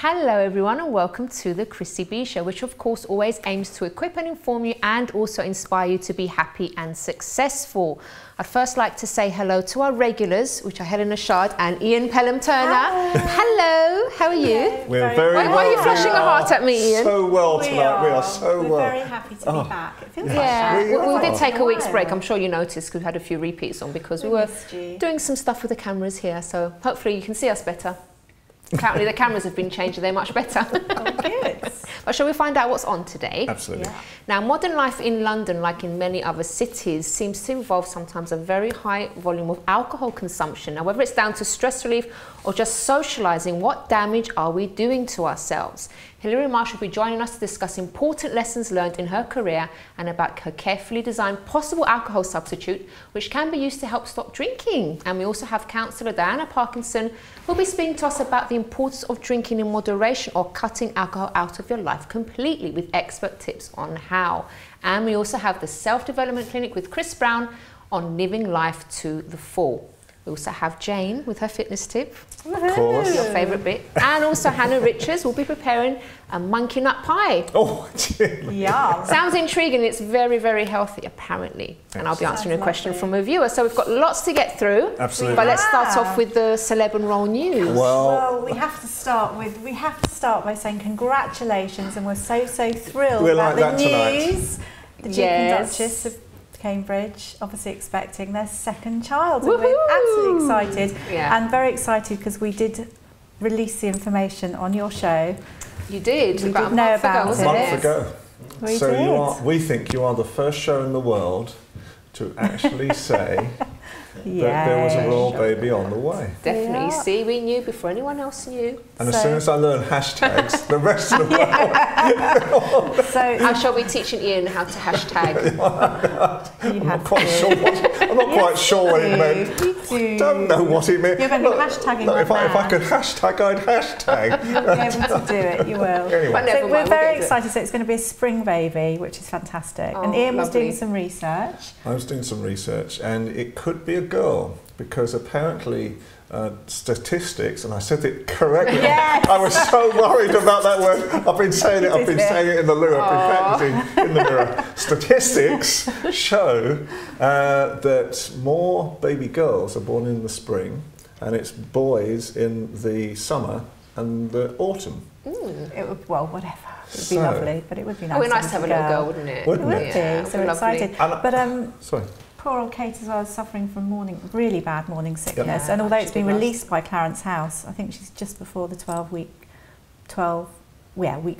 Hello everyone and welcome to the Chrissy B Show, which of course always aims to equip and inform you and also inspire you to be happy and successful. I'd first like to say hello to our regulars, which are Helena Shard and Ian Pelham-Turner. Hello, how are you? We're very well. Why are you flashing a heart at me, Ian? So well tonight, we are so well. We're very happy to be back. It feels we did take a week's break. I'm sure you noticed because we had a few repeats on because we were doing some stuff with the cameras here, so hopefully you can see us better. Apparently the cameras have been changed and they're much better. Oh, good. But shall we find out what's on today? Absolutely. Yeah. Now, modern life in London, like in many other cities, seems to involve sometimes a very high volume of alcohol consumption. Now, whether it's down to stress relief or just socialising, what damage are we doing to ourselves? Hilary Marsh will be joining us to discuss important lessons learned in her career and about her carefully designed possible alcohol substitute, which can be used to help stop drinking. And we also have counsellor Diana Parkinson, who'll be speaking to us about the importance of drinking in moderation or cutting alcohol out of your life completely with expert tips on how. And we also have the Self-Development Clinic with Chris Browne on living life to the full. We also have Jane with her fitness tip, of course, your favourite bit, and also Hannah Richards will be preparing a monkey nut pie. Oh, yeah. Sounds intriguing. It's very, very healthy, apparently. And I'll be answering a question from a viewer. So we've got lots to get through. Absolutely. But let's start off with the celeb and roll news. Well, we have to start by saying congratulations, and we're so thrilled about the news. The Duke and Duchess of Cambridge, obviously expecting their second child. And we're absolutely excited and very excited because we did release the information on your show. You did? We did know about it. A month ago. We so did. We think you are the first show in the world to actually say that there was a royal baby on the way. Definitely. See, we knew before anyone else knew. And as soon as I learn hashtags, the rest of the world. So I shall be teaching Ian how to hashtag. I'm not quite sure what it meant. You Don't know what it meant. You're going to be hashtagging if I could hashtag, I'd hashtag. You'll be able to do it, you will. Anyway. So we're very excited. So it's going to be a spring baby, which is fantastic. And Ian was doing some research. I was doing some research, and it could be a girl because apparently statistics, and I said it correctly. Yes. I was so worried about that word. I've been saying it in the loo. I've been practicing in the mirror. Statistics show that more baby girls are born in the spring, and it's boys in the summer and the autumn. It would, well, whatever. It would be lovely, but it would be nice. It would be nice to have a little girl, wouldn't it? Wouldn't it? Yeah, so we're excited. And, but poor old Kate as well is suffering from really bad morning sickness. Yeah, and although it's been released by Clarence House, I think she's just before the 12-week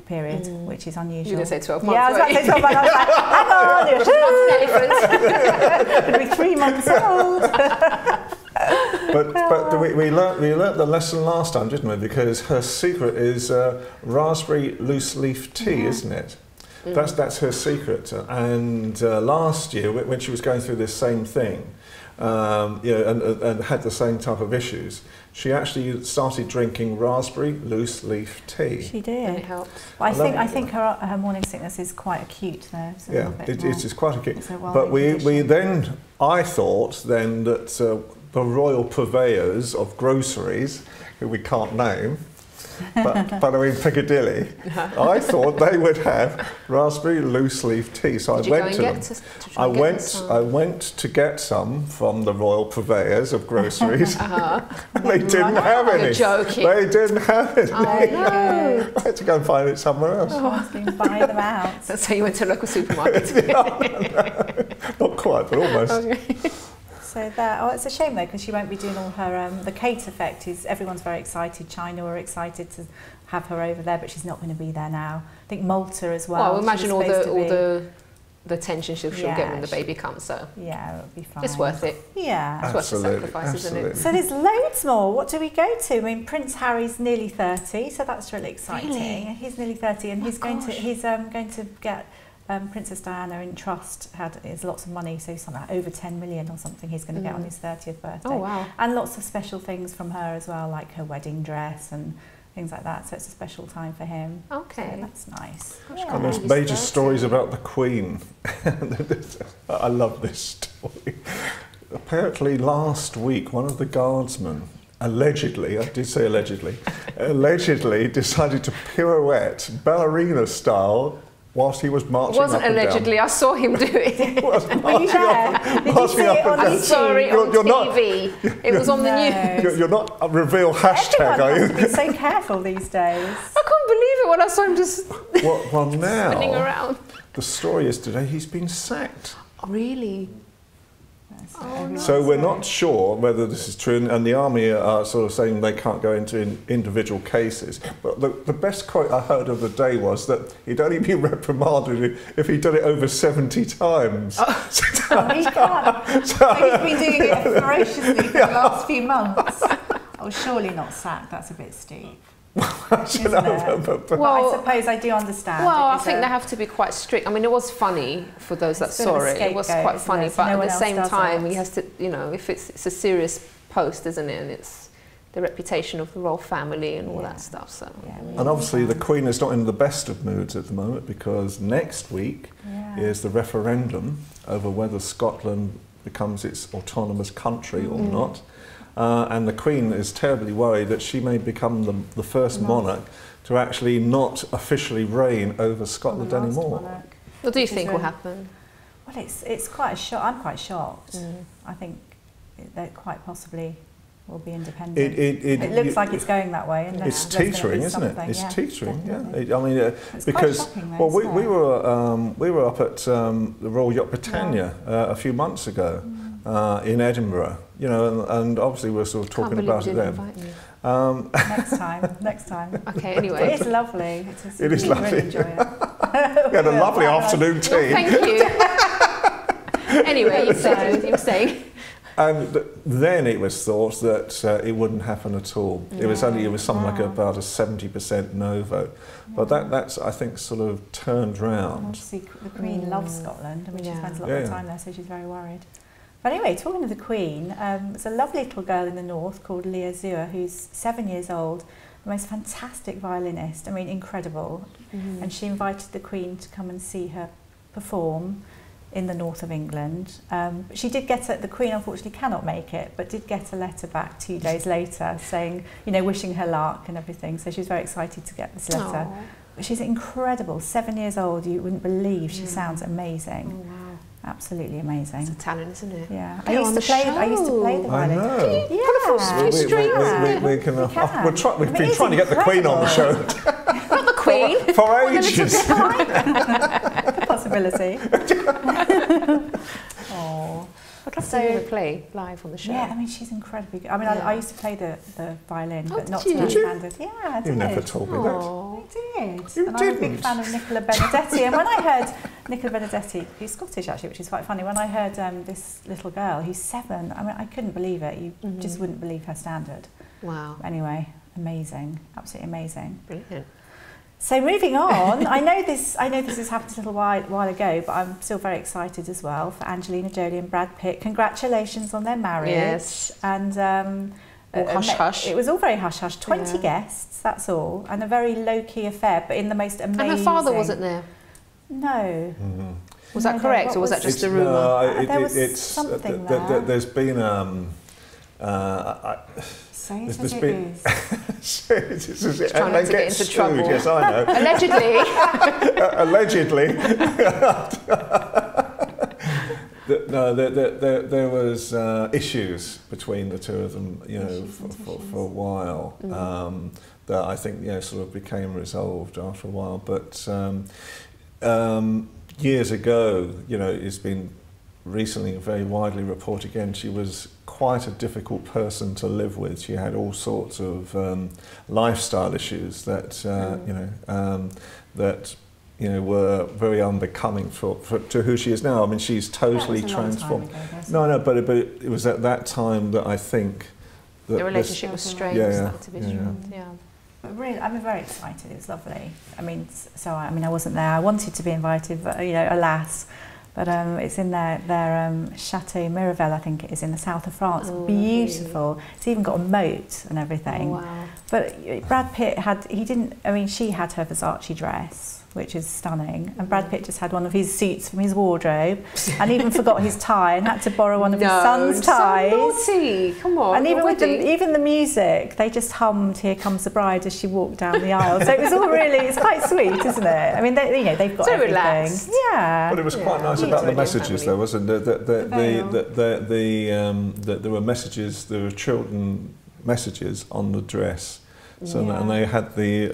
period, which is unusual. You were going to say 12 months. Yeah, I was about to say 12 months. I was like, hang on, it'll be 3 months old. But we learnt the lesson last time, didn't we? Because her secret is raspberry loose leaf tea, isn't it? That's her secret. And last year, when she was going through this same thing, and had the same type of issues, she actually started drinking raspberry loose leaf tea. She did. And it helped. Well, I think her morning sickness is quite acute though. Yeah, it is quite acute. But I thought then that the royal purveyors of groceries, who we can't name, but I mean Piccadilly, I thought they would have raspberry loose leaf tea. So I went to them. I went to get some from the royal purveyors of groceries. And they didn't have any. You're joking. They didn't have any. Oh, no. I had to go and find it somewhere else. Someone's been buying them out. So you went to a local supermarket. Not quite, but almost. Okay. So it's a shame though, because she won't be doing all her. The Kate effect is everyone's very excited. China were excited to have her over there, but she's not going to be there now. I think Malta as well. Well, imagine all the attention she'll get when the baby comes. So yeah, it'll be fine. It's worth it. Yeah, it's worth the sacrifice, isn't it? So there's loads more. What do we go to? I mean, Prince Harry's nearly 30, so that's really exciting. Really? He's nearly 30, and he's going to get. Princess Diana in trust is lots of money, so something like over 10 million or something he's going to get on his 30th birthday. Oh wow. And lots of special things from her as well, like her wedding dress and things like that, so it's a special time for him. Okay. So that's nice. Yeah. And there's major stories about the Queen. I love this story. Apparently last week one of the guardsmen allegedly, I did say allegedly, allegedly decided to pirouette ballerina style whilst he was marching up and down. It wasn't allegedly, I saw him do it. Were you there? Did you see it on I'm sorry, on TV. It was on the news. You're not a reveal hashtag, are you? Everyone has to be so careful these days. I couldn't believe it when I saw him just well, now, spinning around. The story is today he's been sacked. Oh, really? So we're not sure whether this is true, and the army are sort of saying they can't go into individual cases. But the best quote I heard of the day was that he'd only be reprimanded if he'd done it over 70 times. Oh, he can't. So he's been doing it ferociously for the last few months. Oh, surely not sacked, that's a bit steep. Well, I suppose I do understand. Well, I think they have to be quite strict. I mean, it was funny for those that saw it. It was quite funny, but at the same time, he has to, you know, if it's a serious post, isn't it? And it's the reputation of the royal family and all that stuff. So. Yeah, and obviously, the Queen is not in the best of moods at the moment because next week is the referendum over whether Scotland becomes its autonomous country or not. And the Queen is terribly worried that she may become the first monarch to actually not officially reign over Scotland anymore. What do you think will happen? Well, it's quite a shock. I'm quite shocked. I think that quite possibly will be independent. It looks like it's going that way. It's teetering, isn't it? It's teetering. Definitely. Yeah. I mean, because though, we were up at the Royal Yacht Britannia a few months ago. In Edinburgh, you know, and obviously we're sort of talking about it then. Next time. Okay, anyway. It is lovely. It is lovely. Really enjoy it. We had a lovely afternoon tea. Well, thank you. Anyway, you were saying. And then it was thought that it wouldn't happen at all. It was something like about a 70% no vote. But that's I think sort of turned round. Obviously, the Queen loves Scotland. I mean, she spends a lot of time there, so she's very worried. But anyway, talking of the Queen, there's a lovely little girl in the north called Leah Zua, who's 7 years old, the most fantastic violinist, I mean, incredible. And she invited the Queen to come and see her perform in the north of England. She did get the Queen unfortunately cannot make it, but did get a letter back 2 days later saying, you know, wishing her luck and everything. So she was very excited to get this letter. But she's incredible, 7 years old. You wouldn't believe she sounds amazing. Oh, wow. Absolutely amazing. It's a talent, isn't it? Yeah. I used to play the violin. I know. Can you put a few strings? We've been trying to get the Queen on the show. Not the Queen. For ages. Possibility. Oh. I'd love to hear her play live on the show. Yeah, I mean, she's incredibly good. I mean, I used to play the violin, but not to that standard. Yeah, I did. You never told me that. I did. You and didn't. I'm a big fan of Nicola Benedetti. And when I heard Nicola Benedetti, who's Scottish actually, which is quite funny, when I heard this little girl who's 7, I mean, I couldn't believe it. You just wouldn't believe her standard. Wow. Anyway, amazing. Absolutely amazing. Brilliant. So moving on, I know this has happened a little while ago, but I'm still very excited as well for Angelina Jolie and Brad Pitt. Congratulations on their marriage. Yes. And hush-hush. It was all very hush-hush. 20 guests, that's all, and a very low-key affair, but in the most amazing. And her father wasn't there? No. Was that correct, or was that just a rumour? No, there was something there. There's been Say it as it is. Trying to get into trouble. Yes, I know. Allegedly. There was issues between the two of them, you know, for a while. That I think, you know, sort of became resolved after a while. But years ago, you know, it's been recently very widely reported again, she was quite a difficult person to live with. She had all sorts of lifestyle issues that were very unbecoming to who she is now. I mean, she's totally transformed. But it was at that time that I think that the relationship was strained. But really, I'm very excited. It was lovely. I mean, I wasn't there. I wanted to be invited, but you know, alas. But it's in their Chateau Miraval, I think it is, in the south of France. Beautiful. Really? It's even got a moat and everything. Oh, wow. But Brad Pitt she had her Versace dress, which is stunning, and Brad Pitt just had one of his suits from his wardrobe, and even forgot his tie and had to borrow one of his son's ties. So naughty! Come on. And even the music, they just hummed "Here Comes the Bride" as she walked down the aisle. So it was all it's quite sweet, isn't it? I mean, they've got everything. Relaxed. Yeah. But it was quite nice about the messages, though, wasn't it? There were messages. There were children messages on the dress. So and they had they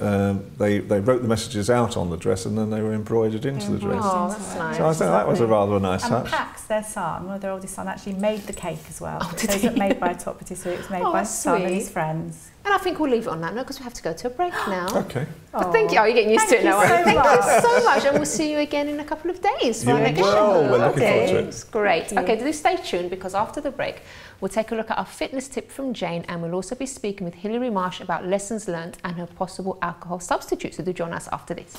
wrote the messages out on the dress, and then they were embroidered into the dress. Oh, that's nice. So I think that was a rather nice touch. And Pax, their son, one of their oldest son, actually made the cake as well. Oh, So it wasn't made by a top patisserie, it was made by his son and his friends. And I think we'll leave it on that note because we have to go to a break now. Okay. But thank you. Oh, you're getting used to it now. Thank you so much. And we'll see you again in a couple of days for our next show. We're looking forward to it. It's great. Okay, do stay tuned because after the break, we'll take a look at our fitness tip from Jane, and we'll also be speaking with Hilary Marsh about lessons learned and her possible alcohol substitutes. So do join us after this.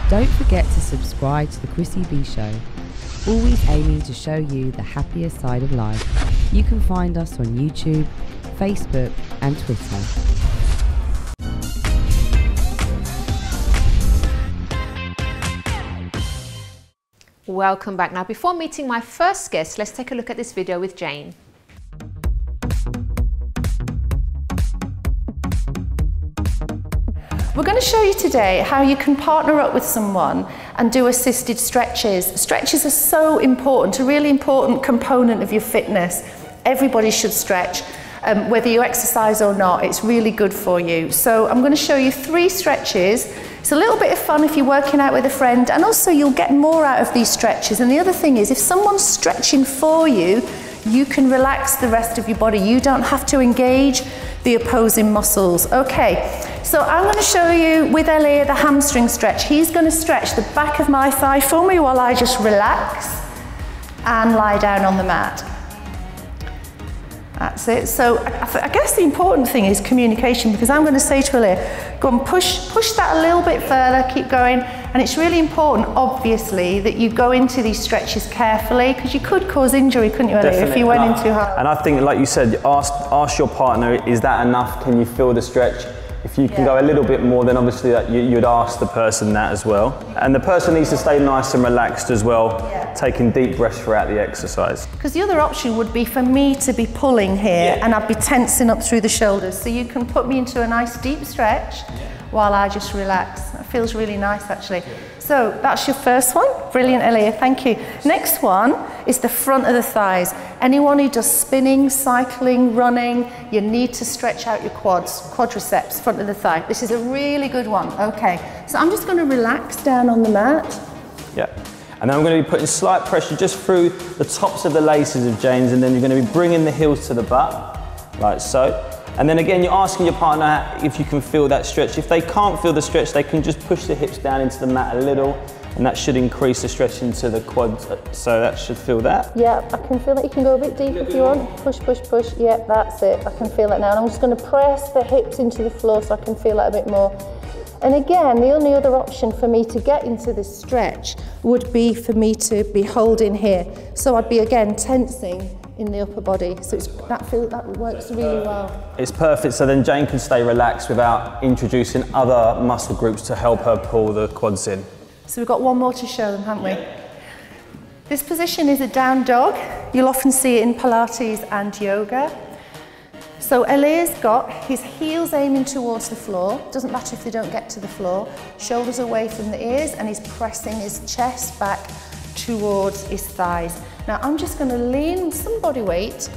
Don't forget to subscribe to the Chrissy B Show, always aiming to show you the happier side of life. You can find us on YouTube, Facebook and Twitter. Welcome back. Now, before meeting my first guest, let's take a look at this video with Jane. We're going to show you today how you can partner up with someone and do assisted stretches. Stretches are so important, a really important component of your fitness. Everybody should stretch, whether you exercise or not, it's really good for you. So I'm going to show you 3 stretches. It's a little bit of fun if you're working out with a friend, and also you'll get more out of these stretches. And the other thing is, if someone's stretching for you, you can relax the rest of your body. You don't have to engage the opposing muscles. Okay, so I'm going to show you with Elliot the hamstring stretch. He's going to stretch the back of my thigh for me while I just relax and lie down on the mat. That's it. So I guess the important thing is communication, because I'm going to say to Elliot, go and push that a little bit further, keep going. And it's really important, obviously, that you go into these stretches carefully, because you could cause injury, couldn't you, Elliot, if you went in too hard. And I think, like you said, ask your partner, is that enough? Can you feel the stretch? If you can go a little bit more, then obviously you'd ask the person that as well. And the person needs to stay nice and relaxed as well, taking deep breaths throughout the exercise. Because the other option would be for me to be pulling here and I'd be tensing up through the shoulders. So you can put me into a nice deep stretch while I just relax. That feels really nice, actually. So that's your first one. Brilliant, Elliot, thank you. Next one is the front of the thighs. Anyone who does spinning, cycling, running, you need to stretch out your quadriceps, front of the thigh. This is a really good one. Okay, so I'm just going to relax down on the mat. Yeah, and then I'm going to be putting slight pressure just through the tops of the laces of Jane's, and then you're going to be bringing the heels to the butt, like so. And then again, you're asking your partner if you can feel that stretch. If they can't feel the stretch, they can just push the hips down into the mat a little, and that should increase the stretch into the quads, so that should feel that. Yeah, I can feel that. You can go a bit deeper if you want. Push, push, push. Yeah, that's it. I can feel it now. And I'm just going to press the hips into the floor so I can feel that a bit more. And again, the only other option for me to get into this stretch would be for me to be holding here. So I'd be, again, tensing in the upper body, so that works really well. It's perfect, so then Jane can stay relaxed without introducing other muscle groups to help her pull the quads in. So we've got one more to show them, haven't we? This position is a down dog. You'll often see it in Pilates and yoga. So Elliot's got his heels aiming towards the floor, doesn't matter if they don't get to the floor, shoulders away from the ears, and he's pressing his chest back towards his thighs. Now I'm just going to lean some body weight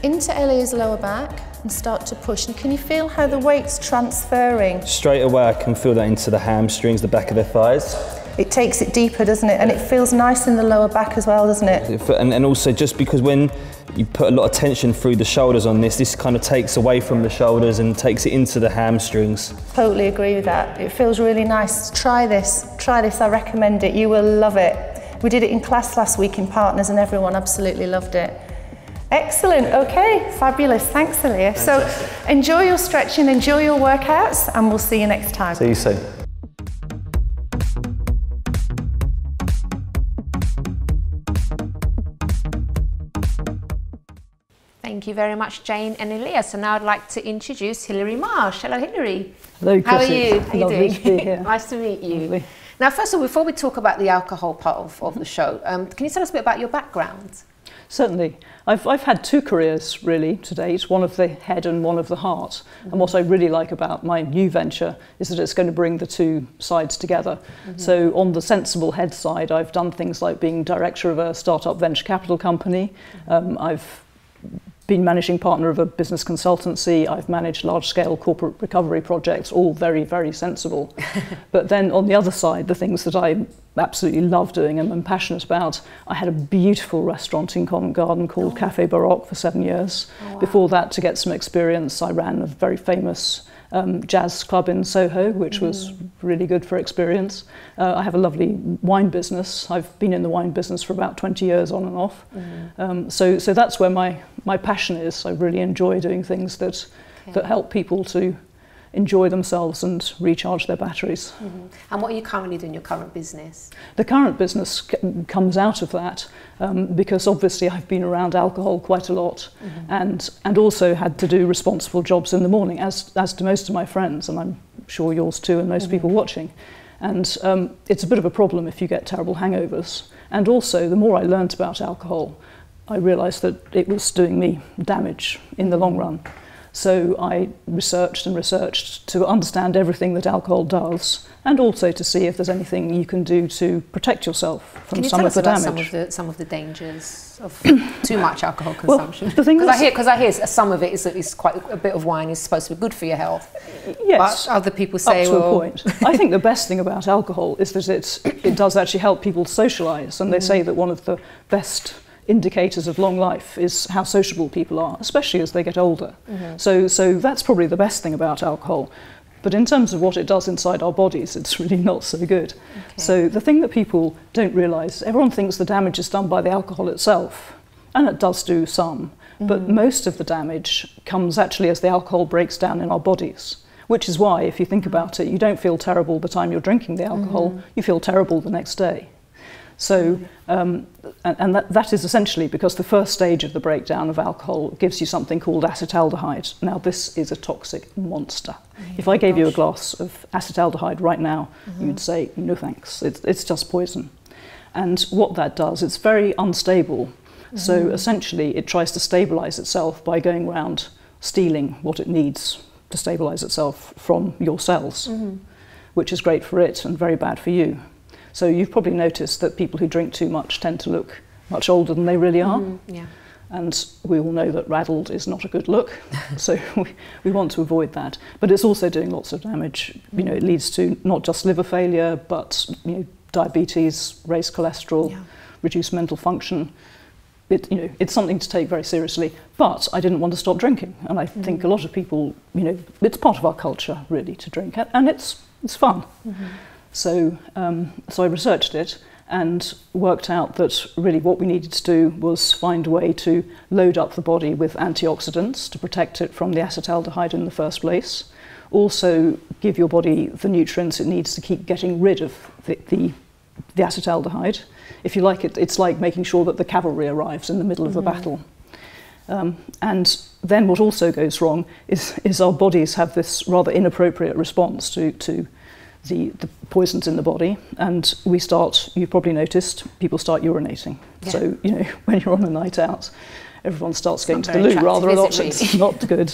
into Elliot's lower back and start to push. And can you feel how the weight's transferring? Straight away I can feel that into the hamstrings, the back of their thighs. It takes it deeper, doesn't it? And it feels nice in the lower back as well, doesn't it? And also just because when you put a lot of tension through the shoulders on this kind of takes away from the shoulders and takes it into the hamstrings. Totally agree with that. It feels really nice. Try this, I recommend it. You will love it. We did it in class last week in Partners and everyone absolutely loved it. Excellent, okay, fabulous, thanks Aaliyah. So enjoy your stretching, enjoy your workouts, and we'll see you next time. See you soon. Thank you very much, Jane and Elias. So now I'd like to introduce Hilary Marsh. Hello, Hilary. Hello, Chrissy. How are you? How are you doing? To be here. Nice to meet you. Lovely. Now, first of all, before we talk about the alcohol part of the show, can you tell us a bit about your background? Certainly. I've had two careers really to date, one of the head and one of the heart. And what I really like about my new venture is that it's going to bring the two sides together. So on the sensible head side, I've done things like being director of a startup venture capital company. I've been managing partner of a business consultancy. I've managed large-scale corporate recovery projects, all very, very sensible. But then on the other side, the things that I absolutely love doing and I'm passionate about, I had a beautiful restaurant in Covent Garden called Café Baroque for 7 years. Wow. Before that, to get some experience, I ran a very famous jazz club in Soho, which was really good for experience. I have a lovely wine business. I've been in the wine business for about 20 years on and off. So that's where my passion is. I really enjoy doing things that help people to enjoy themselves and recharge their batteries. And what are you currently doing in your current business? The current business comes out of that because obviously I've been around alcohol quite a lot and also had to do responsible jobs in the morning, as do most of my friends, and I'm sure yours too, and most people watching. And it's a bit of a problem if you get terrible hangovers. And also, the more I learnt about alcohol, I realised that it was doing me damage in the long run. So I researched and researched to understand everything that alcohol does, and also to see if there's anything you can do to protect yourself from some of the damage. Can you tell us about some of the dangers of too much alcohol consumption? Well, because I hear some of it is quite a bit of wine is supposed to be good for your health. Yes, but other people say, up to a point. I think the best thing about alcohol is that it does actually help people socialise, and they say that one of the best indicators of long life is how sociable people are, especially as they get older. So that's probably the best thing about alcohol. But in terms of what it does inside our bodies, it's really not so good. So the thing that people don't realise, everyone thinks the damage is done by the alcohol itself, and it does do some, but most of the damage comes actually as the alcohol breaks down in our bodies, which is why, if you think about it, you don't feel terrible the time you're drinking the alcohol, you feel terrible the next day. So, and that is essentially because the first stage of the breakdown of alcohol gives you something called acetaldehyde. Now, this is a toxic monster. If I gave you a glass of acetaldehyde right now, you'd say, no thanks, it's just poison. And what that does, it's very unstable. So essentially, it tries to stabilise itself by going around stealing what it needs to stabilise itself from your cells, which is great for it and very bad for you. So you've probably noticed that people who drink too much tend to look much older than they really are. And we all know that raddled is not a good look, so we want to avoid that. But it's also doing lots of damage. You know, it leads to not just liver failure, but diabetes, raised cholesterol, reduced mental function. It's something to take very seriously. But I didn't want to stop drinking, and I think a lot of people, it's part of our culture really to drink, and it's fun. So I researched it and worked out that really what we needed to do was find a way to load up the body with antioxidants to protect it from the acetaldehyde in the first place. Also give your body the nutrients it needs to keep getting rid of the acetaldehyde. If you like, it's like making sure that the cavalry arrives in the middle of a battle. And then what also goes wrong is our bodies have this rather inappropriate response to the poisons in the body, and you've probably noticed, people start urinating. So, when you're on a night out, everyone starts going to the loo rather a lot. It's not good.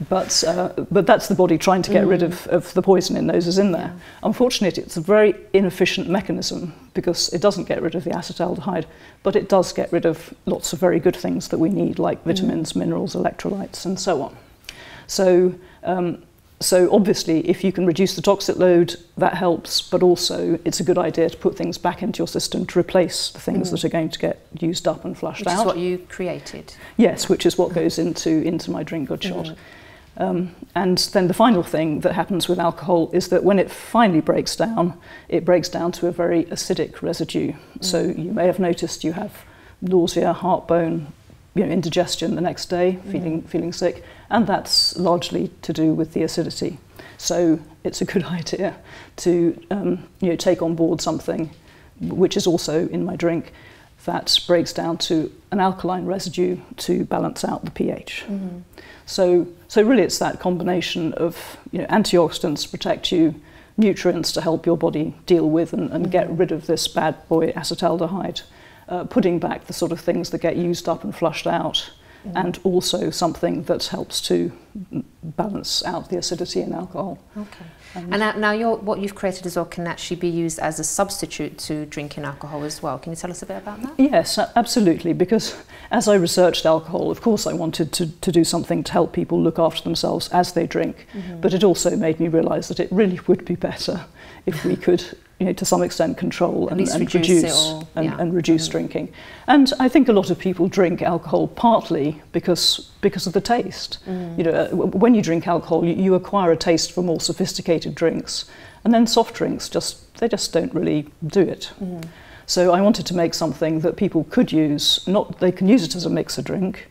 But that's the body trying to get rid of the poison it knows is in there. Unfortunately, it's a very inefficient mechanism because it doesn't get rid of the acetaldehyde, but it does get rid of lots of very good things that we need, like vitamins, minerals, electrolytes, and so on. So obviously, if you can reduce the toxic load, that helps, but also it's a good idea to put things back into your system to replace the things that are going to get used up and flushed out. Which is what you created. Yes, which is what goes into my drink good shot. And then the final thing that happens with alcohol is that when it finally breaks down, it breaks down to a very acidic residue. So you may have noticed you have nausea, heartburn, indigestion the next day, feeling sick, and that's largely to do with the acidity. So it's a good idea to take on board something which is also in my drink, that breaks down to an alkaline residue to balance out the pH. Mm-hmm. So really it's that combination of, you know, antioxidants to protect you, nutrients to help your body deal with and get rid of this bad boy acetaldehyde, putting back the sort of things that get used up and flushed out, and also something that helps to balance out the acidity in alcohol. Okay. And now what you've created as well can actually be used as a substitute to drinking alcohol as well. Can you tell us a bit about that? Yes, absolutely, because as I researched alcohol, of course I wanted to do something to help people look after themselves as they drink, but it also made me realise that it really would be better if we could, you know, to some extent control and reduce drinking. And I think a lot of people drink alcohol partly because of the taste. You know, when you drink alcohol, you acquire a taste for more sophisticated drinks, and then soft drinks they just don't really do it. So I wanted to make something that people could use. They can use it as a mixer drink,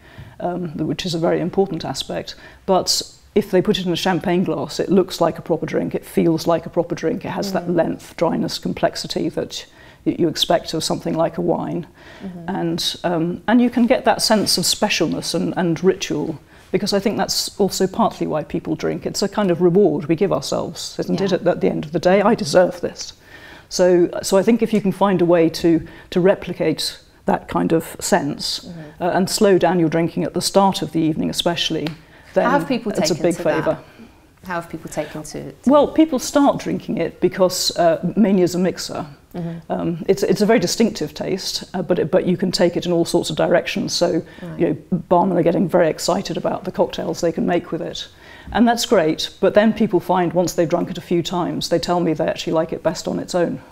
which is a very important aspect, but if they put it in a champagne glass, it looks like a proper drink, it feels like a proper drink, it has that length, dryness, complexity that you expect of something like a wine. And you can get that sense of specialness and ritual, because I think that's also partly why people drink. It's a kind of reward we give ourselves, isn't it, at the end of the day? I deserve this. So I think if you can find a way to replicate that kind of sense and slow down your drinking at the start of the evening especially, then how have people it's a big favour. How have people taken to Well, people start drinking it because mainly as a mixer. It's a very distinctive taste, but you can take it in all sorts of directions. So you know, barmen are getting very excited about the cocktails they can make with it. And that's great, but then people find once they've drunk it a few times, they tell me they actually like it best on its own.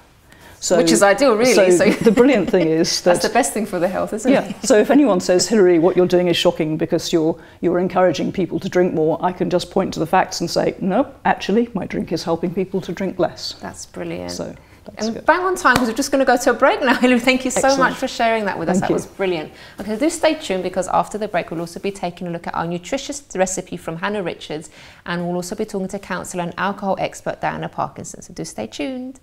So, which is ideal, really. So the brilliant thing is that that's the best thing for the health, isn't it? So if anyone says, Hilary, what you're doing is shocking because you're encouraging people to drink more, I can just point to the facts and say, no, actually, my drink is helping people to drink less. That's brilliant. So that's and good. bang on time, because we're just going to go to a break now. Hilary, thank you so much for sharing that with us. Thank That you. was brilliant. Okay, do stay tuned, because after the break, we'll also be taking a look at our nutritious recipe from Hannah Richards, and we'll also be talking to counsellor and alcohol expert Diana Parkinson. So do stay tuned.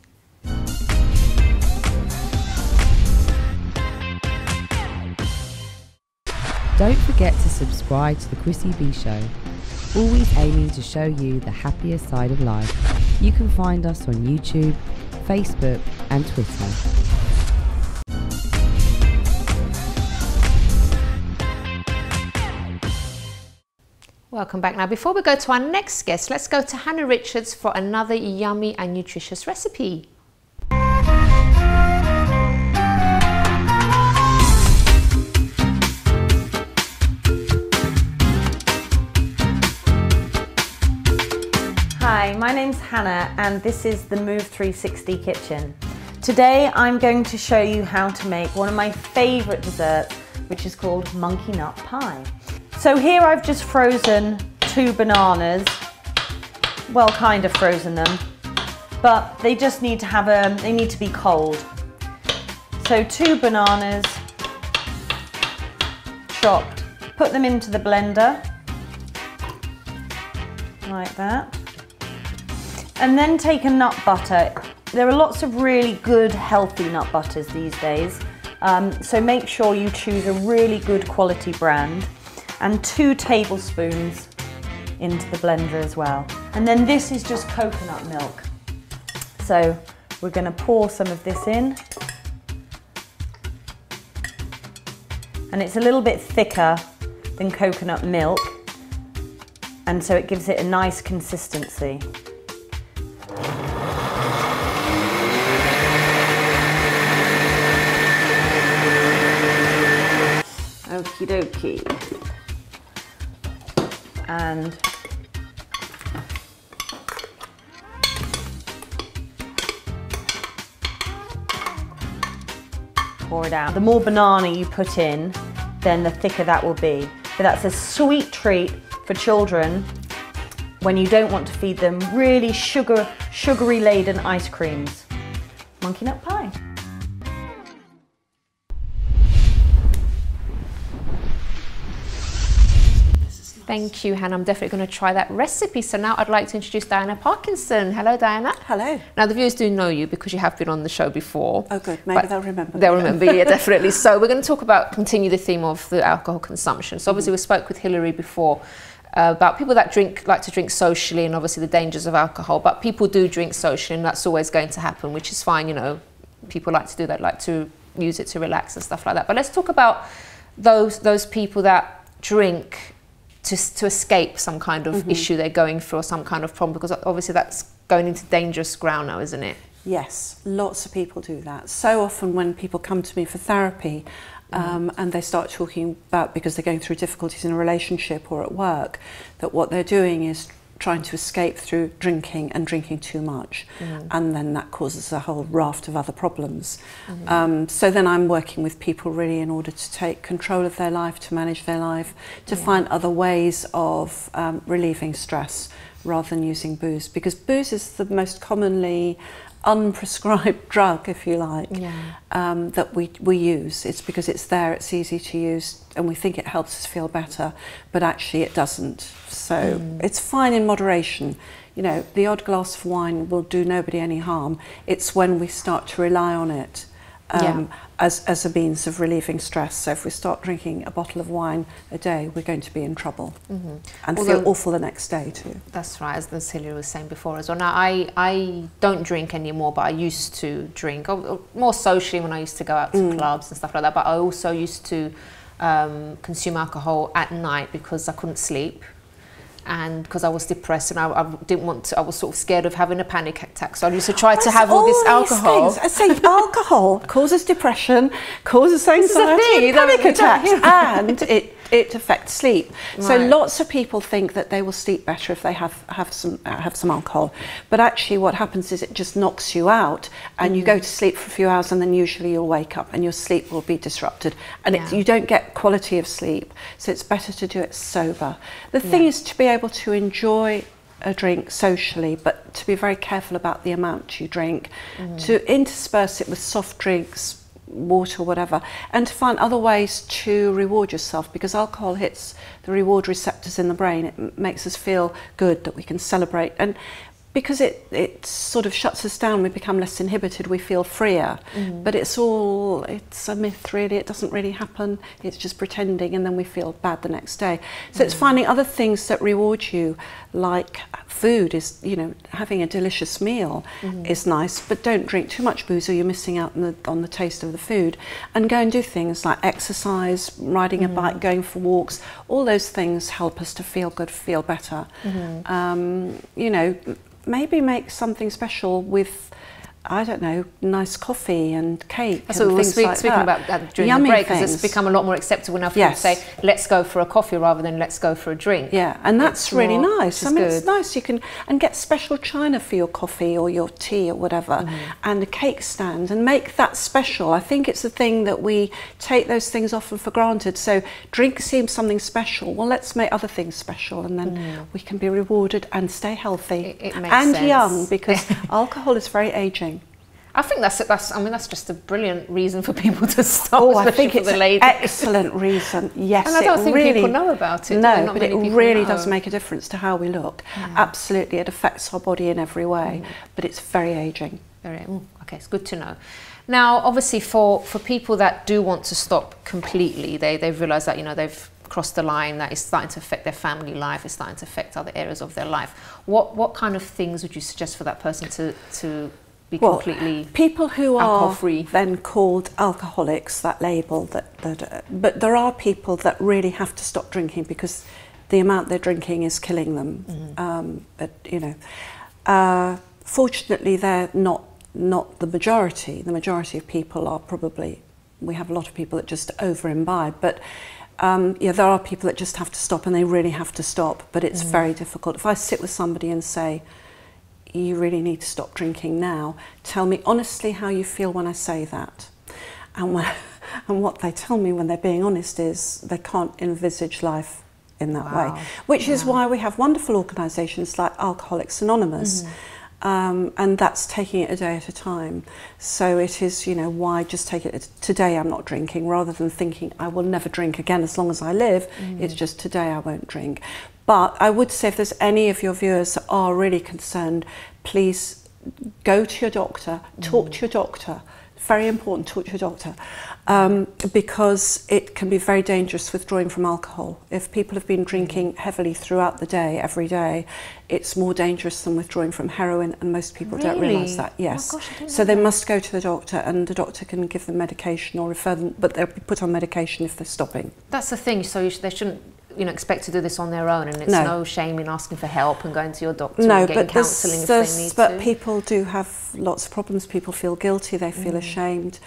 Don't forget to subscribe to the Chrissy B Show, always aiming to show you the happier side of life. You can find us on YouTube, Facebook and Twitter. Welcome back. Now, before we go to our next guest, let's go to Hannah Richards for another yummy and nutritious recipe. Hi, my name's Hannah and this is the Move 360 kitchen. Today I'm going to show you how to make one of my favourite desserts, which is called monkey nut pie. So here I've just frozen 2 bananas, well, kind of frozen them, but they just need to they need to be cold. So 2 bananas, chopped, put them into the blender, like that. And then take a nut butter. There are lots of really good, healthy nut butters these days. So make sure you choose a really good quality brand. And 2 tablespoons into the blender as well. And then this is just coconut milk. So we're gonna pour some of this in. And it's a little bit thicker than coconut milk. And so it gives it a nice consistency. Okie dokie. And pour it out. The more banana you put in, then the thicker that will be. But that's a sweet treat for children when you don't want to feed them really sugary laden ice creams. Monkey nut pie. Thank you, Hannah. I'm definitely going to try that recipe. So now I'd like to introduce Diana Parkinson. Hello, Diana. Hello. Now, the viewers do know you because you have been on the show before. Oh, good. Maybe they'll remember. They'll remember, yeah, definitely. So we're going to talk about, continue the theme of the alcohol consumption. So obviously we spoke with Hilary before about people that like to drink socially, and obviously the dangers of alcohol. But people do drink socially, and that's always going to happen, which is fine. You know, people like to do that, like to use it to relax and stuff like that. But let's talk about those people that drink to escape some kind of issue they're going through, or some kind of problem, because obviously that's going into dangerous ground now, isn't it? Yes, lots of people do that. So often when people come to me for therapy and they start talking about, because they're going through difficulties in a relationship or at work, that what they're doing is trying to escape through drinking and drinking too much, and then that causes a whole raft of other problems. So then I'm working with people really in order to take control of their life, to manage their life, to find other ways of relieving stress rather than using booze, because booze is the most commonly unprescribed drug, if you like, that we use. It's because it's there, it's easy to use, and we think it helps us feel better, but actually it doesn't. So it's fine in moderation. You know, the odd glass of wine will do nobody any harm. It's when we start to rely on it as a means of relieving stress. So if we start drinking a bottle of wine a day, we're going to be in trouble and feel awful the next day too. That's right, as Hilary was saying before as well. Now, I don't drink anymore, but I used to drink, more socially when I used to go out to clubs and stuff like that, but I also used to consume alcohol at night because I couldn't sleep. And because I was depressed and I didn't want to, I was sort of scared of having a panic attack. So I used to try to have all this alcohol. I say alcohol causes depression, causes anxiety, panic attacks, and it affects sleep. Right. So lots of people think that they will sleep better if they have some alcohol, but actually what happens is it just knocks you out, and you go to sleep for a few hours, and then usually you'll wake up and your sleep will be disrupted, and you don't get quality of sleep. So it's better to do it sober. The thing is to be able to enjoy a drink socially, but to be very careful about the amount you drink, to intersperse it with soft drinks, water, whatever, and to find other ways to reward yourself, because alcohol hits the reward receptors in the brain. It makes us feel good, that we can celebrate, and because it sort of shuts us down, we become less inhibited, we feel freer. But it's a myth really, it doesn't really happen, it's just pretending, and then we feel bad the next day. So it's finding other things that reward you, like food is, you know, having a delicious meal is nice, but don't drink too much booze or you're missing out on the taste of the food. And go and do things like exercise, riding a bike, going for walks, all those things help us to feel good, feel better. You know, maybe make something special with, I don't know, nice coffee and cake. So we were speaking about that during the break, because it's become a lot more acceptable now for people to say, let's go for a coffee rather than let's go for a drink. Yeah, and that's really nice. I mean, it's nice. You can get special china for your coffee or your tea or whatever, and a cake stand, and make that special. I think it's the thing that we take those things often for granted. So drink seems something special. Well, let's make other things special, and then we can be rewarded and stay healthy and young, because alcohol is very aging. I think that's just a brilliant reason for people to stop. Oh, I think it's an excellent reason. Yes, and I don't think people know about it. No, but it really does make a difference to how we look. Absolutely, it affects our body in every way, but it's very aging. Okay, it's good to know. Now, obviously, for people that do want to stop completely, they've realised that, you know, they've crossed the line, that it's starting to affect their family life, it's starting to affect other areas of their life. What kind of things would you suggest for that person to be completely people who alcohol-free? Are then called alcoholics, that label, but there are people that really have to stop drinking because the amount they're drinking is killing them. But you know, fortunately, they're not the majority. The majority of people are probably, we have a lot of people that just over-imbibe, but yeah, there are people that just have to stop, and they really have to stop, but it's very difficult. If I sit with somebody and say, you really need to stop drinking now, tell me honestly how you feel when I say that. And what they tell me when they're being honest is they can't envisage life in that way. Which is why we have wonderful organisations like Alcoholics Anonymous, and that's taking it a day at a time. So it is, you know, why just take it, today I'm not drinking, rather than thinking I will never drink again as long as I live. It's just today I won't drink. But I would say if there's any of your viewers that are really concerned, please go to your doctor, talk to your doctor. Very important, talk to your doctor, because it can be very dangerous withdrawing from alcohol. If people have been drinking heavily throughout the day, every day, it's more dangerous than withdrawing from heroin, and most people don't realise that. Yes. Oh gosh, so they must go to the doctor, and the doctor can give them medication or refer them, but they'll be put on medication if they're stopping. That's the thing, so they shouldn't, you know, expect to do this on their own, and it's no shame in asking for help and going to your doctor and getting counselling if they need to. But people do have lots of problems. People feel guilty, they feel ashamed.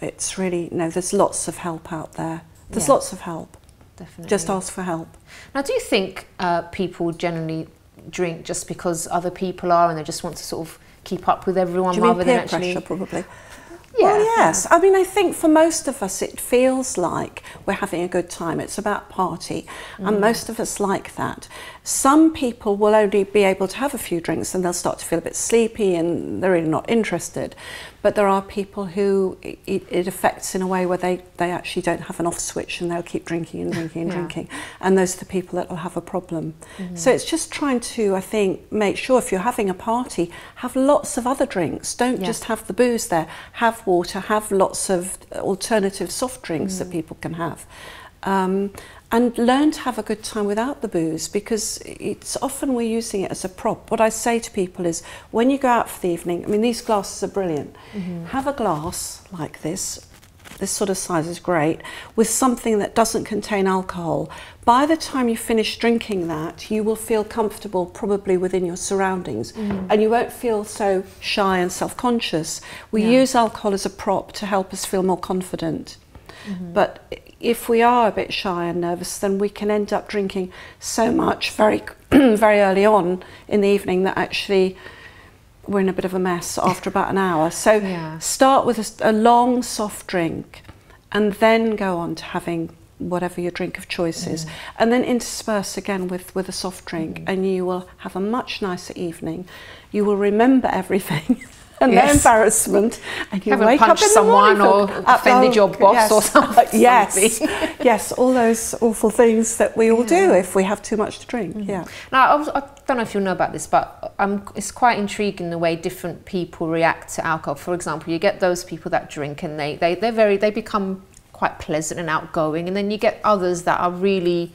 It's really, no, there's lots of help out there. There's lots of help. Definitely. Just ask for help. Now, do you think people generally drink just because other people are and they just want to sort of keep up with everyone rather than actually... pressure, probably? Yeah. Well, yes. I mean, I think for most of us it feels like we're having a good time. It's about party, and most of us like that. Some people will only be able to have a few drinks and they'll start to feel a bit sleepy and they're really not interested. But there are people who it affects in a way where they actually don't have an off switch and they'll keep drinking and drinking and drinking. And those are the people that will have a problem. So it's just trying to, I think, make sure if you're having a party, have lots of other drinks. Don't just have the booze there. Have water, have lots of alternative soft drinks that people can have. And learn to have a good time without the booze, because it's often we're using it as a prop. What I say to people is, when you go out for the evening, I mean, these glasses are brilliant. Have a glass like this sort of size is great, with something that doesn't contain alcohol. By the time you finish drinking that, you will feel comfortable probably within your surroundings, and you won't feel so shy and self-conscious. We use alcohol as a prop to help us feel more confident. But if we are a bit shy and nervous, then we can end up drinking so much very early on in the evening that actually we're in a bit of a mess after about an hour. So start with a long soft drink and then go on to having whatever your drink of choice is, and then intersperse again with a soft drink, and you will have a much nicer evening. You will remember everything. And no embarrassment, and you wake up in someone or offended your boss or something. Yes, all those awful things that we all do if we have too much to drink. Now, I don't know if you'll know about this, but it's quite intriguing the way different people react to alcohol. For example, you get those people that drink and they become quite pleasant and outgoing, and then you get others that are really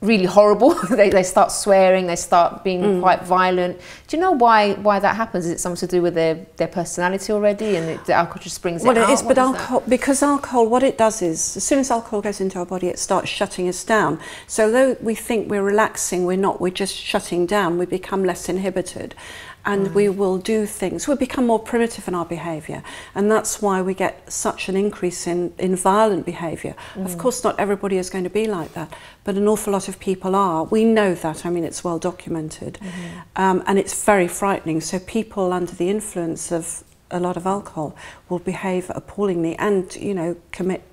horrible. they start swearing, they start being quite violent. Do you know why that happens? Is it something to do with their personality already, and the alcohol just brings it out? Well, it is, but because alcohol, what it does is, as soon as alcohol goes into our body, it starts shutting us down. So though we think we're relaxing, we're not, we're just shutting down. We become less inhibited, and we will do things. We become more primitive in our behaviour, and that's why we get such an increase in violent behaviour. Of course, not everybody is going to be like that, but an awful lot of people are. We know that. I mean, it's well documented, and it's very frightening. So people under the influence of a lot of alcohol will behave appallingly and, you know, commit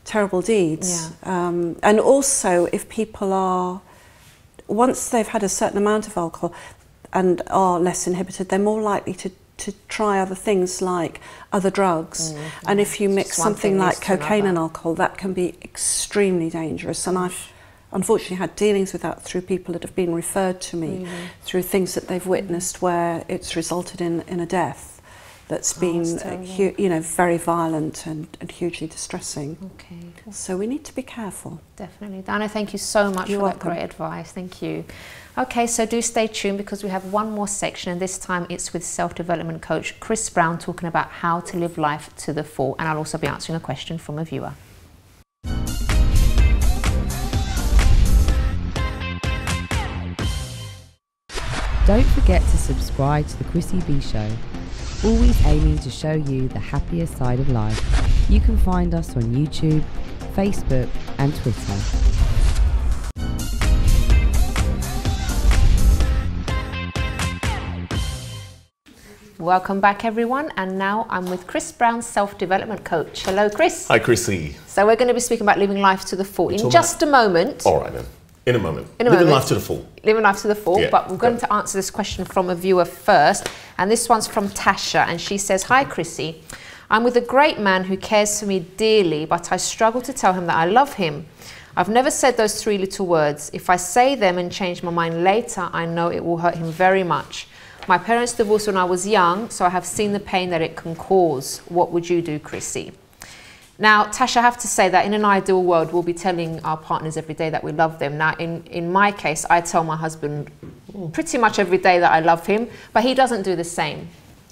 terrible deeds. And also, if people are, once they've had a certain amount of alcohol and are less inhibited, they're more likely to try other things like other drugs. And if you mix something like cocaine and alcohol, that can be extremely dangerous. And I've unfortunately had dealings with that through people that have been referred to me through things that they've witnessed where it's resulted in a death that's been you know, very violent and hugely distressing. So we need to be careful. Definitely. Diana, thank you so much for that great advice. Thank you. Okay, so do stay tuned, because we have one more section, and this time it's with self-development coach Chris Browne talking about how to live life to the full, and I'll also be answering a question from a viewer. Don't forget to subscribe to the Chrissy B Show, always aiming to show you the happier side of life. You can find us on YouTube, Facebook and Twitter. Welcome back, everyone, and now I'm with Chris Browne, self-development coach. Hello, Chris. Hi, Chrissy. So we're going to be speaking about living life to the full in just a moment. All right, then. In a moment. Living life to the full. Living life to the full. Yeah. But we're going to answer this question from a viewer first. And this one's from Tasha. And she says, "Hi, Chrissy. I'm with a great man who cares for me dearly, but I struggle to tell him that I love him. I've never said those 3 little words. If I say them and change my mind later, I know it will hurt him very much. My parents divorced when I was young, so I have seen the pain that it can cause. What would you do, Chrissy?" Now, Tasha, I have to say that in an ideal world, we'll be telling our partners every day that we love them. Now, in my case, I tell my husband pretty much every day that I love him, but he doesn't do the same.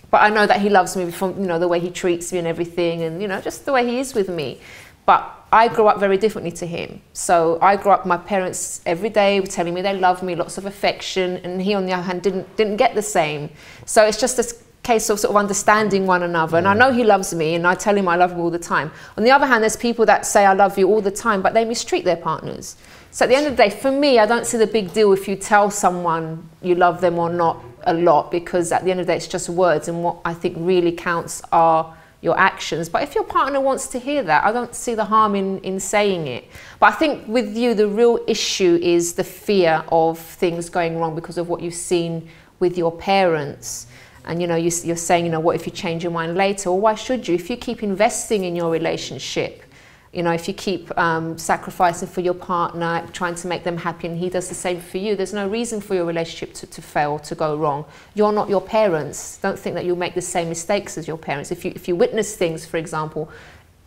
But I know that he loves me from, the way he treats me and everything, and, just the way he is with me. But I grew up very differently to him. So I grew up, my parents every day were telling me they love me, lots of affection, and he, on the other hand, didn't get the same. So it's just this case of sort of understanding one another. And I know he loves me, and I tell him I love him all the time. On the other hand, there's people that say I love you all the time, but they mistreat their partners. So at the end of the day, for me, I don't see the big deal if you tell someone you love them or not a lot, because at the end of the day, it's just words, and what I think really counts are your actions. But if your partner wants to hear that, I don't see the harm in saying it. But I think with you, the real issue is the fear of things going wrong because of what you've seen with your parents. And you're saying, what if you change your mind later? Or why should you? If you keep investing in your relationship, if you keep sacrificing for your partner, trying to make them happy, and he does the same for you, there's no reason for your relationship to fail, to go wrong. You're not your parents. Don't think that you'll make the same mistakes as your parents. If you witness things, for example,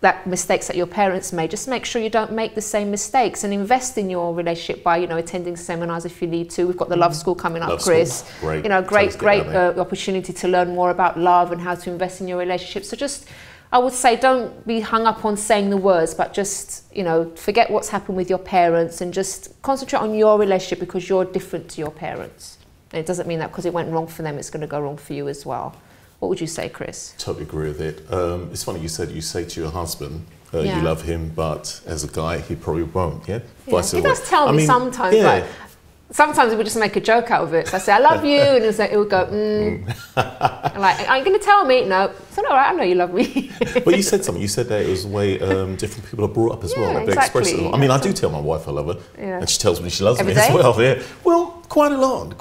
that mistakes that your parents made, just make sure you don't make the same mistakes, and invest in your relationship by, attending seminars if you need to. We've got the Love School coming up, Chris. Great. Great opportunity to learn more about love and how to invest in your relationship. So just, I would say, don't be hung up on saying the words, but just, forget what's happened with your parents and just concentrate on your relationship, because you're different to your parents. And it doesn't mean that because it went wrong for them, it's going to go wrong for you as well. What would you say, Chris? Totally agree with it. It's funny you say to your husband, you love him, but as a guy, he probably won't, yeah? He does tell me sometimes, like, sometimes we just make a joke out of it. So I say, I love you, and it would go, I'm like, are you going to tell me? No. So, all right, I know you love me. But you said something. You said that it was the way different people are brought up as well. Like they express it. I mean, I do tell my wife I love her, and she tells me she loves me as well. Yeah. Well, quite a lot, to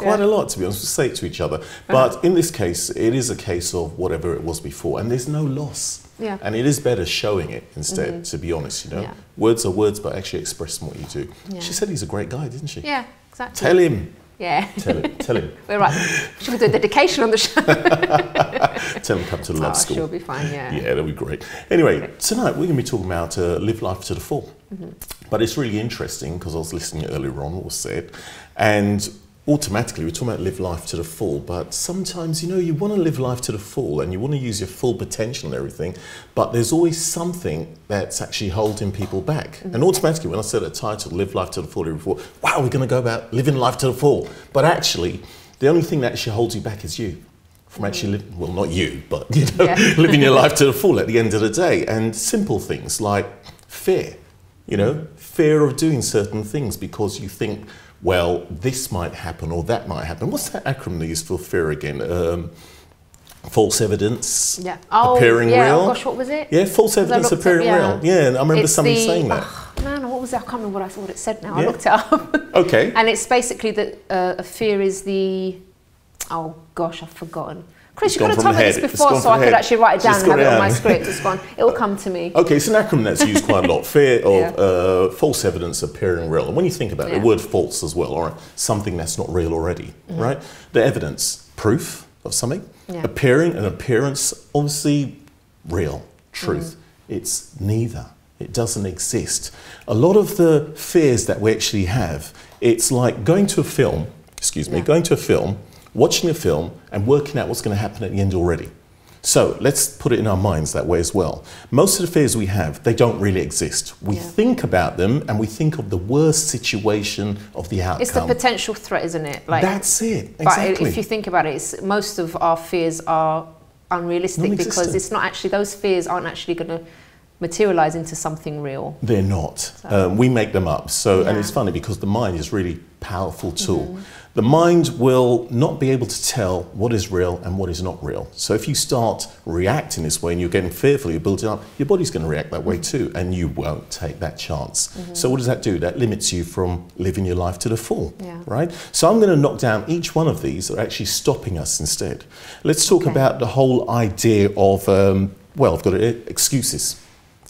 be honest. We say it to each other. But in this case, it is a case of whatever it was before, and there's no loss. Yeah. And it is better showing it instead, to be honest, Yeah. Words are words, but actually expressing what you do. Yeah. She said he's a great guy, didn't she? Yeah, exactly. Tell him. Yeah. Tell him. We're right. Should we do a dedication on the show? Tell him come to the Love School. She'll be fine, yeah. Yeah, that'll be great. Anyway, tonight we're going to be talking about live life to the full. But it's really interesting because I was listening earlier on what was said, and automatically we're talking about live life to the full, but sometimes, you want to live life to the full and you want to use your full potential and everything, but there's always something that's actually holding people back. And automatically when I said the title, live life to the full, wow, we're going to go about living life to the full. But actually, the only thing that actually holds you back is you. From actually living, well, not you, but living your life to the full at the end of the day. And simple things like fear, fear of doing certain things because you think, well, this might happen or that might happen. What's that acronym they use for fear again? False evidence appearing real. Oh gosh, what was it? Yeah, false evidence appearing real. Yeah, and I remember somebody saying that. No, what was it? I can't remember what it said now. I looked it up. Okay. And it's basically that a fear is the, oh gosh, I've forgotten. Chris, you could have told me this before so I could actually write it down and have it on my script. It's gone. It will come to me. Okay, it's an acronym that's used quite a lot. Fear of false evidence appearing real. And when you think about it, the word false as well, or something that's not real already, right? The evidence, proof of something, appearing, an appearance, obviously real, truth. It's neither. It doesn't exist. A lot of the fears that we actually have, it's like going to a film, going to a film, watching a film and working out what's going to happen at the end already. So let's put it in our minds that way as well. Most of the fears we have, they don't really exist. We think about them and we think of the worst situation of the outcome. It's the potential threat, isn't it? Like, that's it, exactly. But if you think about it, most of our fears are unrealistic because it's not actually, those fears aren't actually going to materialize into something real. They're not. So. We make them up. So, and it's funny because the mind is really powerful tool. The mind will not be able to tell what is real and what is not real. So if you start reacting this way and you're getting fearful, you're building up, your body's going to react that way too, and you won't take that chance. So what does that do? That limits you from living your life to the full, right? So I'm going to knock down each one of these that are actually stopping us instead. Let's talk about the whole idea of, well, I've got excuses,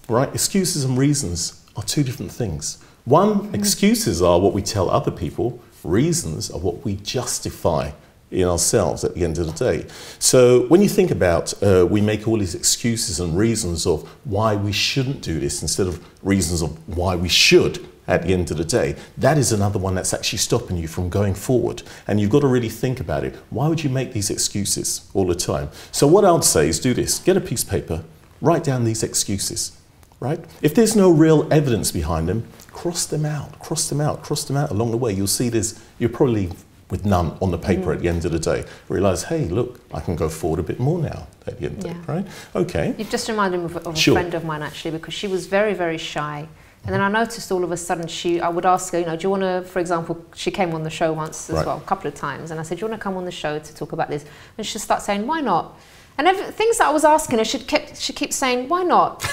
right? Excuses and reasons are two different things. One, excuses are what we tell other people. Reasons are what we justify in ourselves at the end of the day. So when you think about, we make all these excuses and reasons of why we shouldn't do this instead of reasons of why we should at the end of the day, that is another one that's actually stopping you from going forward. And you've got to really think about it. Why would you make these excuses all the time? So what I'd say is do this, get a piece of paper, write down these excuses, right? If there's no real evidence behind them, cross them out, cross them out, cross them out along the way. You'll see this, you'll probably leave with none on the paper at the end of the day. Realise, hey, look, I can go forward a bit more now at the end of the day, right? Okay. You've just reminded me of a friend of mine actually, because she was very, very shy. And then I noticed all of a sudden I would ask her, you know, do you want to, for example, she came on the show once as well, a couple of times. And I said, do you want to come on the show to talk about this? And she'd start saying, why not? And things that I was asking her, she kept saying, why not?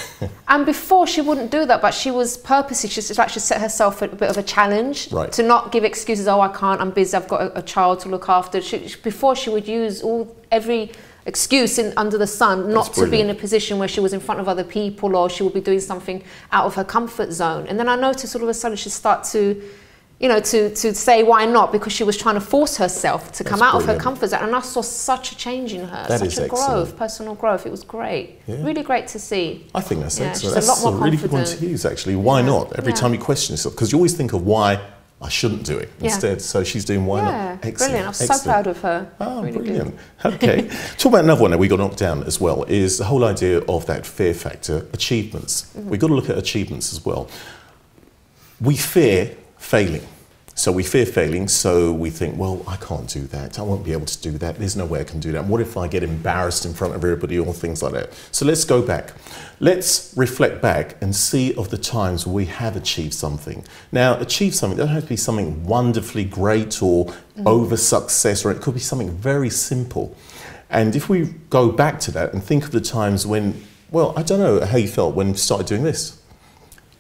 And before she wouldn't do that, but she was purposely, she actually set herself a bit of a challenge to not give excuses. Oh, I can't, I'm busy, I've got a child to look after. Before she would use every excuse under the sun not to be in a position where she was in front of other people or she would be doing something out of her comfort zone. And then I noticed all of a sudden she'd start to, you know, to say why not, because she was trying to force herself to come out of her comfort zone. And I saw such a change in her, such a growth, personal growth. It was great, really great to see. I think that's excellent. That's a really good one to use actually. Why not? Every time you question yourself, because you always think of why I shouldn't do it instead. So she's doing why not. Excellent. Brilliant. I'm so proud of her. Oh, really brilliant. Okay. Talk about another one that we got knocked down as well is the whole idea of that fear factor, achievements. We've got to look at achievements as well. We fear failing. So we fear failing, so we think, well, I can't do that. I won't be able to do that. There's no way I can do that. And what if I get embarrassed in front of everybody or things like that? So let's go back. Let's reflect back and see of the times we have achieved something. Now, achieve something, it doesn't have to be something wonderfully great or over success, or it could be something very simple. And if we go back to that and think of the times when, well, I don't know how you felt when you started doing this.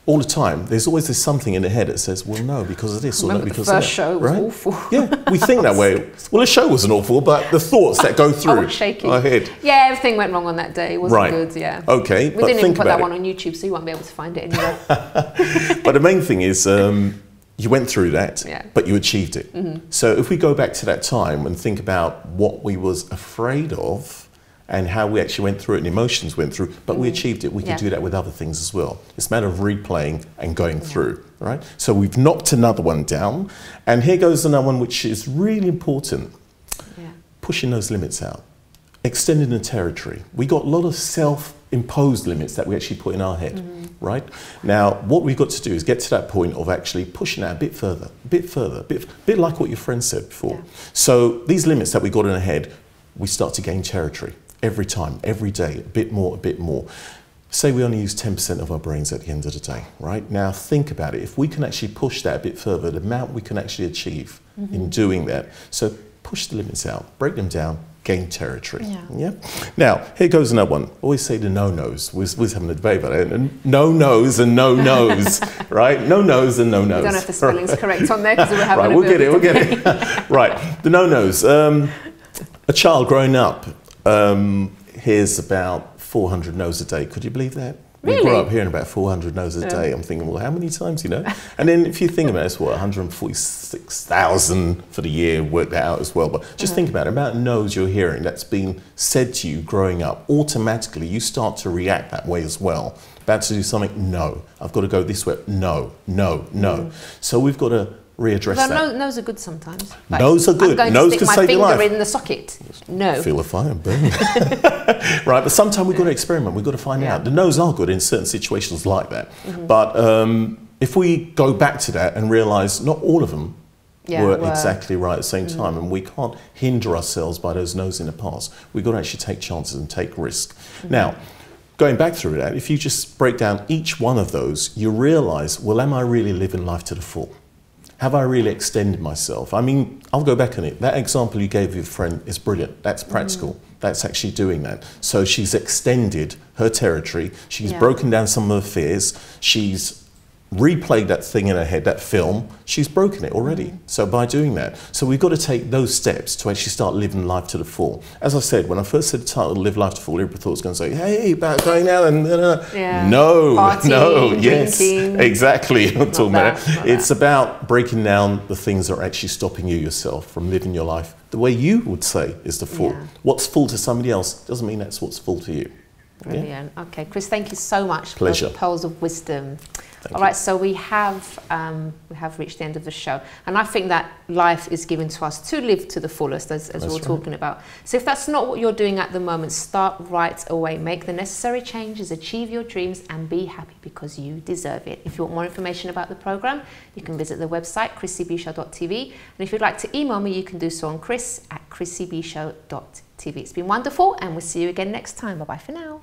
All the time, there's always this something in the head that says, well, no, because of this, or no, because of that. The first show was awful. Yeah, we think that way. Well, the show wasn't awful, but the thoughts that go through our head. Yeah, everything went wrong on that day. It wasn't good, yeah. Okay, we didn't even put that one on YouTube, so you won't be able to find it anywhere. But the main thing is, you went through that, but you achieved it. So if we go back to that time and think about what we was afraid of, and how we actually went through it and emotions went through, but we achieved it. We can do that with other things as well. It's a matter of replaying and going through, right? So we've knocked another one down, and here goes another one which is really important. Pushing those limits out, extending the territory. We got a lot of self-imposed limits that we actually put in our head, right? Now, what we've got to do is get to that point of actually pushing out a bit further, a bit like what your friend said before. So these limits that we got in our head, we start to gain territory. Every time, every day, a bit more, a bit more. Say we only use 10% of our brains at the end of the day, right? Now think about it. If we can actually push that a bit further, the amount we can actually achieve in doing that. So push the limits out, break them down, gain territory. Now, here goes another one. Always say the no-nos. We're having a debate about it. And no-nos and no-nos, right? No-nos and no-nos. We don't know if the spelling's correct on there because we're having we'll get it. Right, the no-nos. A child growing up, here's about 400 no's a day. Could you believe that? Really? We grew up hearing about 400 no's a day. I'm thinking, well, how many times, you know? And then if you think about it, it's what, 146,000 for the year, work that out as well. But just think about it, the amount of no's you're hearing that's been said to you growing up. Automatically, you start to react that way as well. About to do something, no. I've got to go this way, no, no, no. So we've got to readdress that. No's are good sometimes. Like, no's are good. I'm going to stick my finger in the socket. No. Feel a fire burn. Right, but sometimes we've got to experiment. We've got to find out. The no's are good in certain situations like that. But if we go back to that and realise not all of them were exactly right at the same time, and we can't hinder ourselves by those no's in the past. We've got to actually take chances and take risk. Now, going back through that, if you just break down each one of those, you realise, well, am I really living life to the full? Have I really extended myself? I mean, I'll go back on it. That example you gave of your friend is brilliant. That's practical. That's actually doing that. So she's extended her territory. She's broken down some of her fears. She's replayed that thing in her head, that film. She's broken it already. So by doing that, so we've got to take those steps to actually start living life to the full. As I said, when I first said the title, Live Life to the Full, everybody thought I was going to say, hey, about going out and no, party, no, yes, drinking. Exactly. I'm talking about that. It's about breaking down the things that are actually stopping you yourself from living your life the way you would say is the full. What's full to somebody else doesn't mean that's what's full to you. Brilliant. Okay, Chris, thank you so much Pleasure. for the pearls of wisdom. All right, so we have reached the end of the show, and I think that life is given to us to live to the fullest, as we were talking about. So if that's not what you're doing at the moment, start right away. Make the necessary changes, achieve your dreams, and be happy because you deserve it. If you want more information about the program, you can visit the website chrissybshow.tv, and if you'd like to email me, you can do so on chris@chrissybshow.tv. It's been wonderful, and we'll see you again next time. Bye bye for now.